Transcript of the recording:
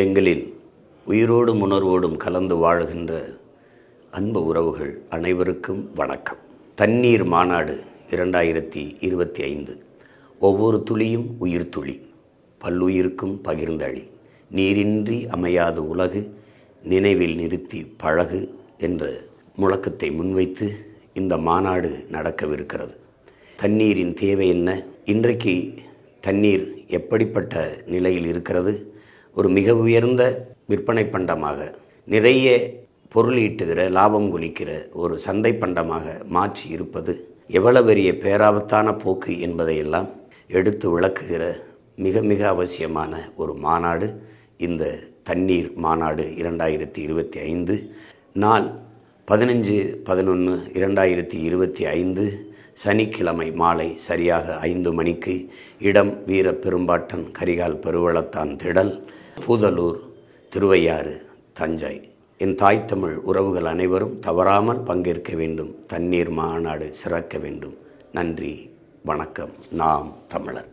எங்களின் உயிரோடும் உணர்வோடும் கலந்து வாழுகின்ற அன்பு உறவுகள் அனைவருக்கும் வணக்கம். தண்ணீர் மாநாடு 2025. ஒவ்வொரு துளியும் உயிர் துளி, பல்லுயிருக்கும் பகிர்ந்தளி, நீரின்றி அமையாது உலகு, நினைவில் நிறுத்தி பழகு என்ற முழக்கத்தை முன்வைத்து இந்த மாநாடு நடக்கவிருக்கிறது. தண்ணீரின் தேவை என்ன? இன்றைக்கு தண்ணீர் எப்படிப்பட்ட நிலையில் இருக்கிறது? ஒரு மிக உயர்ந்த விற்பனை பண்டமாக, நிறைய பொருள் ஈட்டுகிற, லாபம் குளிக்கிற ஒரு சந்தை பண்டமாக மாற்றி இருப்பது எவ்வளவு பெரிய பேராபத்தான போக்கு என்பதையெல்லாம் எடுத்து விளக்குகிற மிக மிக அவசியமான ஒரு மாநாடு இந்த தண்ணீர் மாநாடு 2025. நாள் 15/11/2025 சனிக்கிழமை மாலை சரியாக 5 மணிக்கு. இடம் வீர பெரும்பாட்டன் கரிகால் பெருவளத்தான் திடல், பூதலூர், திருவையாறு, தஞ்சை. என் தாய் தமிழ் உறவுகள் அனைவரும் தவறாமல் பங்கேற்க வேண்டும். தண்ணீர் மாநாடு சிறக்க வேண்டும். நன்றி, வணக்கம். நாம் தமிழர்.